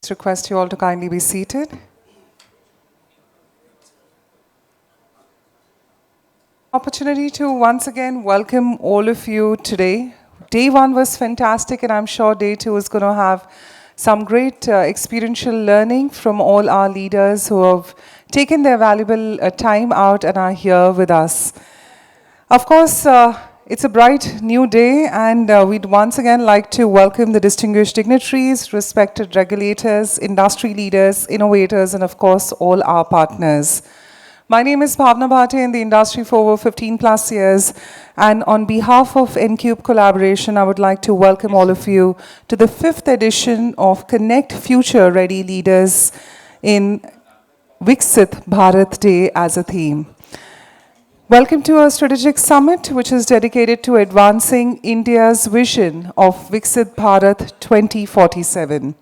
Let's request you all to kindly be seated. Opportunity to once again welcome all of you today. Day one was fantastic, and I'm sure day two is going to have some great experiential learning from all our leaders who have taken their valuable time out and are here with us. Of course, it's a bright new day, and we'd once again like to welcome the distinguished dignitaries, respected regulators, industry leaders, innovators, and of course, all our partners. My name is Bhavna Bhate, in the industry for over 15 plus years, and on behalf of N-Cube Collaboration, I would like to welcome all of you to the 5th edition of Connect Future Ready Leaders in Viksit Bharat Day as a theme. Welcome to our strategic summit, which is dedicated to advancing India's vision of Viksit Bharat 2047,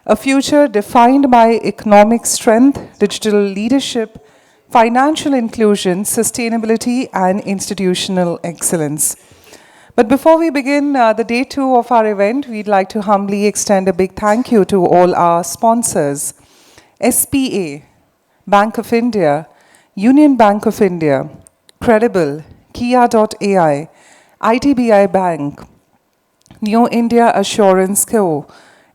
a future defined by economic strength, digital leadership, financial inclusion, sustainability, and institutional excellence. But before we begin the day two of our event, we'd like to humbly extend a big thank you to all our sponsors: SPA, Bank of India, Union Bank of India, Credible, Kia.ai, ITBI Bank, New India Assurance Co.,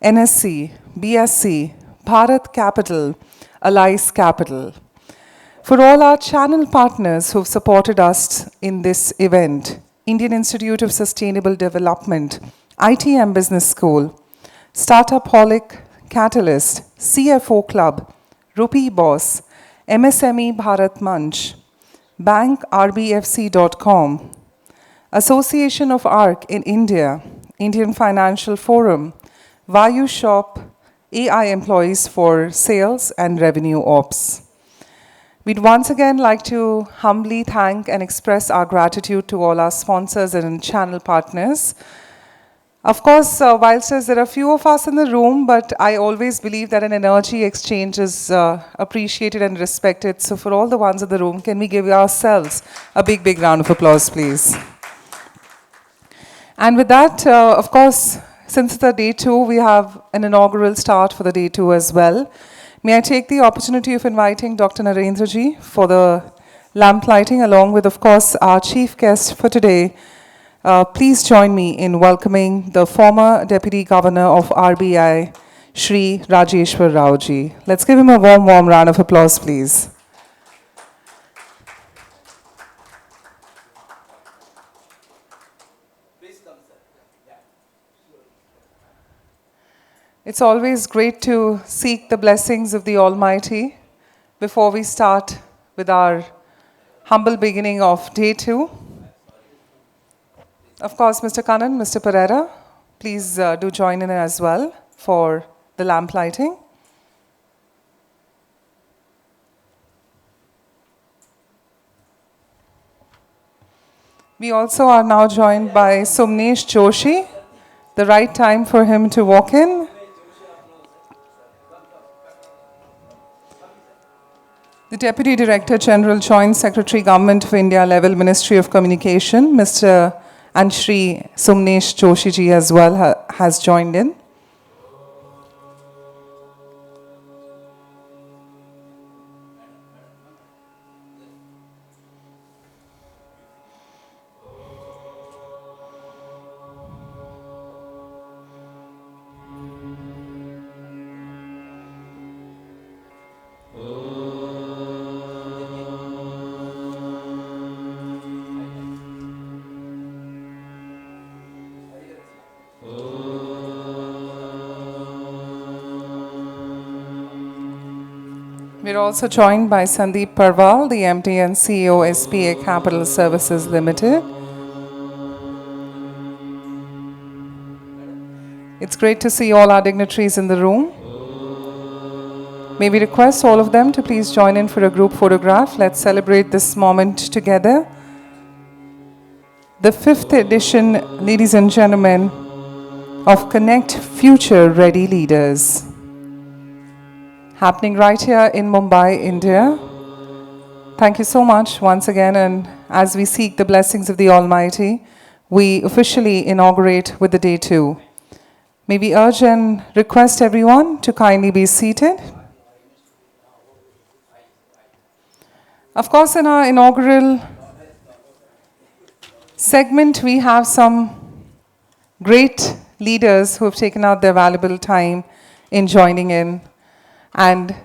NSC, BSC, Bharat Capital, Allies Capital. For all our channel partners who've supported us in this event: Indian Institute of Sustainable Development, ITM Business School, Startupholic, Catalyst, CFO Club, Rupee Boss, MSME Bharat Manch, Bank RBFC.com, Association of ARC in India, Indian Financial Forum, Vayu Shop, AI Employees for Sales and Revenue Ops. We'd once again like to humbly thank and express our gratitude to all our sponsors and channel partners. Of course, whilst there are few of us in the room, but I always believe that an energy exchange is appreciated and respected. So for all the ones in the room, can we give ourselves a big, big round of applause, please? And with that, of course, since the day two, we have an inaugural start for the day two as well. May I take the opportunity of inviting Dr. Narendra Ji for the lamp lighting, along with, of course, our chief guest for today. Please join me in welcoming the former Deputy Governor of RBI, Shri Rajeshwar Rao Ji. Let's give him a warm, warm round of applause, please. It's always great to seek the blessings of the Almighty before we start with our humble beginning of day two. Of course, Mr. Kannan, Mr. Pereira, please do join in as well for the lamp lighting. We also are now joined by Somnesh Joshi. The right time for him to walk in. The Deputy Director General, Joint Secretary, Government of India level, Ministry of Communication, Mr. and Shri Somnesh Joshi Ji as well has joined in. We're also joined by Sandeep Parwal, the MD and CEO, SPA Capital Services Limited. It's great to see all our dignitaries in the room. May we request all of them to please join in for a group photograph. Let's celebrate this moment together. The 5th edition, ladies and gentlemen, of Connect Future Ready Leaders, happening right here in Mumbai, India. Thank you so much once again, and as we seek the blessings of the Almighty, we officially inaugurate with the day two. May we urge and request everyone to kindly be seated. Of course, in our inaugural segment, we have some great leaders who have taken out their valuable time in joining in. And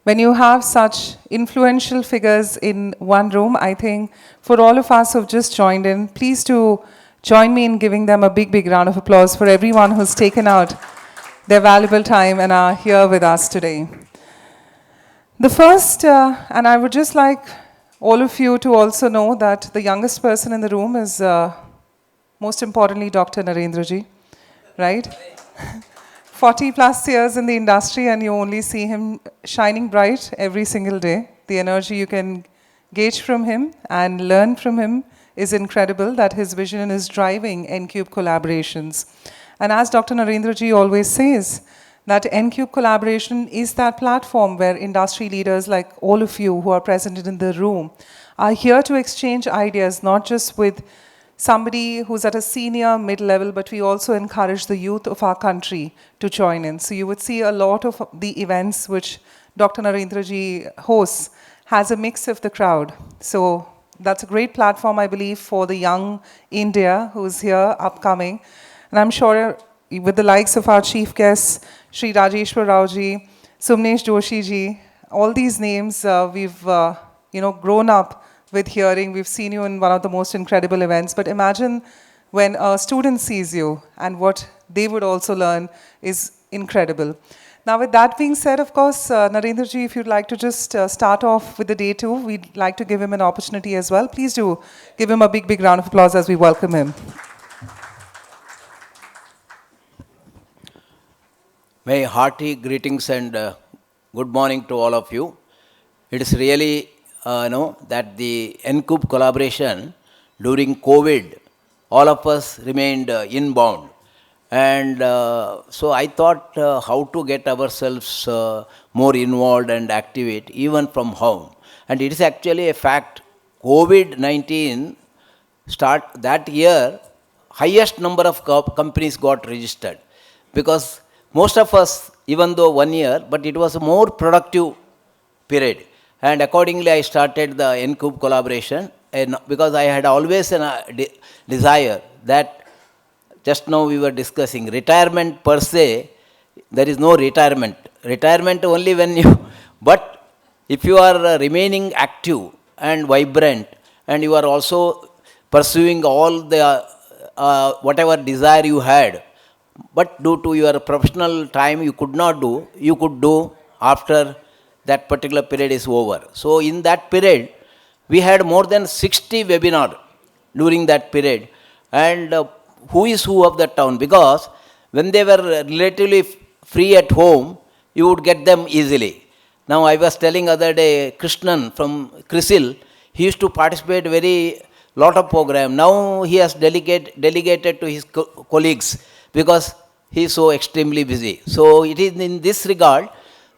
when you have such influential figures in one room, I think for all of us who've just joined in, please do join me in giving them a big, big round of applause for everyone who's taken out their valuable time and are here with us today. The first, and I would just like all of you to also know that the youngest person in the room is, most importantly, Dr. Narendra ji, right? 40 plus years in the industry and you only see him shining bright every single day. The energy you can gauge from him and learn from him is incredible, that his vision is driving N-Cube collaborations. And as Dr. Narendra ji always says, that N-Cube collaboration is that platform where industry leaders like all of you who are present in the room are here to exchange ideas, not just with somebody who's at a senior, mid-level, but we also encourage the youth of our country to join in. So you would see a lot of the events which Dr. Narendra ji hosts has a mix of the crowd. So that's a great platform, I believe, for the young India who's here upcoming. And I'm sure with the likes of our chief guests, Sri Rajeshwar Rao ji, Sumnesh Joshi ji, all these names we've grown up with hearing. We've seen you in one of the most incredible events. But imagine when a student sees you and what they would also learn is incredible. Now, with that being said, of course, Narendra ji, if you'd like to just start off with the day two, we'd like to give him an opportunity as well. Please do give him a big, big round of applause as we welcome him. My hearty greetings and good morning to all of you. It is really that the N-Cube collaboration during COVID, all of us remained inbound. And so I thought how to get ourselves more involved and activate even from home. And it is actually a fact, COVID-19 that year, highest number of companies got registered. Because most of us, even though 1 year, but it was a more productive period. And accordingly, I started the N-Cube collaboration, and because I had always a desire that, just now we were discussing, retirement per se, there is no retirement. Retirement only when you, but if you are remaining active and vibrant, and you are also pursuing all the, whatever desire you had, but due to your professional time you could not do, you could do after that particular period is over. So in that period, we had more than 60 webinars during that period. And who is who of the town? Because when they were relatively free at home, you would get them easily. Now I was telling other day, Krishnan from CRISIL, he used to participate very lot of program. Now he has delegated to his colleagues because he is so extremely busy. So it is in this regard,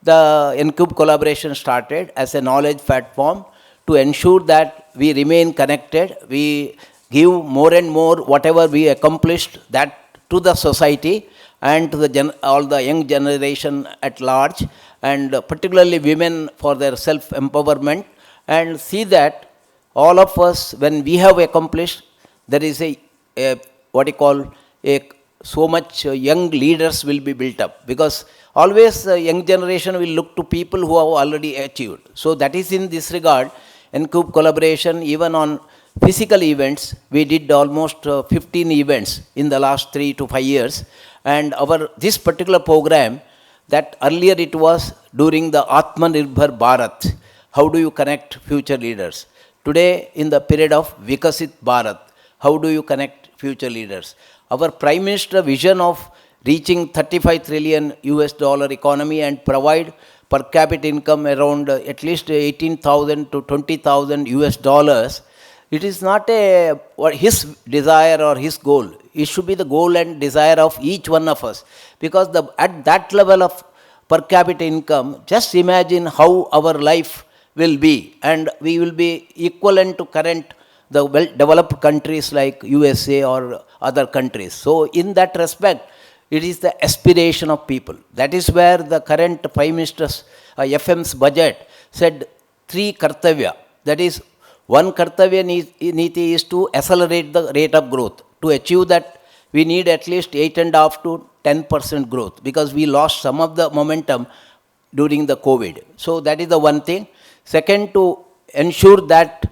the N-Cube collaboration started as a knowledge platform to ensure that we remain connected, we give more and more whatever we accomplished that to the society and to the all the young generation at large, and particularly women for their self-empowerment, and see that all of us, when we have accomplished, there is a what you call so much young leaders will be built up, because always young generation will look to people who have already achieved. So that is in this regard, N-Cube collaboration, even on physical events, we did almost 15 events in the last 3 to 5 years. And this particular program, that earlier it was during the Atmanirbhar Bharat, how do you connect future leaders? Today, in the period of Vikasit Bharat, how do you connect future leaders? Our Prime Minister vision of reaching 35 trillion US dollar economy and provide per capita income around at least 18,000 to 20,000 US dollars, it is not his desire or his goal. It should be the goal and desire of each one of us. Because at that level of per capita income, just imagine how our life will be. And we will be equivalent to current the well-developed countries like USA or other countries. So in that respect, It is the aspiration of people. That is where the current Prime Minister's FM's budget said three kartavya. That is, one kartavya niti is to accelerate the rate of growth. To achieve that, we need at least 8.5 to 10% growth because we lost some of the momentum during the COVID. So that is the one thing. Second, to ensure that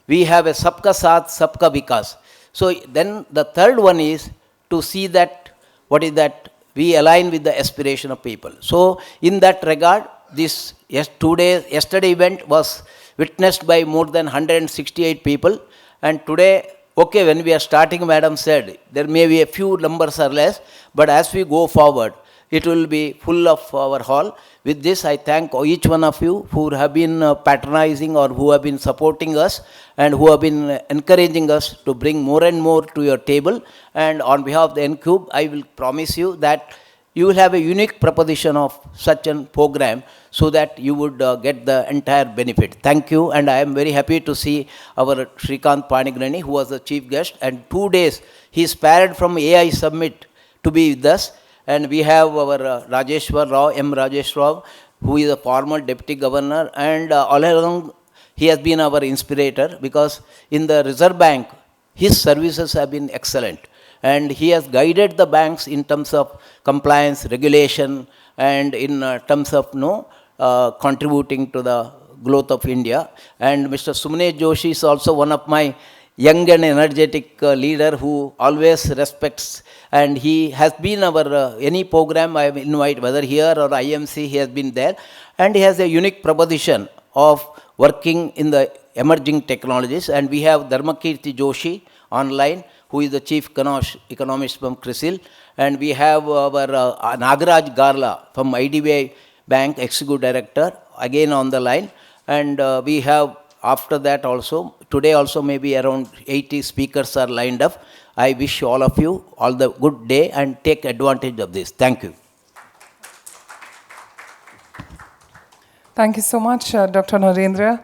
we have a Sabka Saath, Sabka Vikas. So then the third one is to see that, what is that, we align with the aspiration of people. So in that regard, this yesterday event was witnessed by more than 168 people. And today, okay, when we are starting, Madam said, there may be a few numbers or less, but as we go forward, it will be full of our hall. With this, I thank each one of you who have been patronizing or who have been supporting us and who have been encouraging us to bring more and more to your table. And on behalf of the N-Cube, I will promise you that you will have a unique proposition of such a program so that you would get the entire benefit. Thank you, and I am very happy to see our Shrikant Panigrani, who was the chief guest, and 2 days he spared from AI Summit to be with us. And we have our Rajeshwar Rao, M. Rajesh Rao, who is a former deputy governor, and all along he has been our inspirator because in the Reserve Bank, his services have been excellent. And he has guided the banks in terms of compliance, regulation, and in terms of contributing to the growth of India. And Mr. Sumane Joshi is also one of my young and energetic leader who always respects, and he has been our any program I invite, whether here or IMC, he has been there, and he has a unique proposition of working in the emerging technologies. And we have Dharmakirti Joshi online, who is the chief economist from CRISIL, and we have our Nagaraj Garla from IDBI Bank, executive director, again on the line, and we have after that also, today also maybe around 80 speakers are lined up. I wish all of you all the good day and take advantage of this. Thank you. Thank you so much, Dr. Narendra.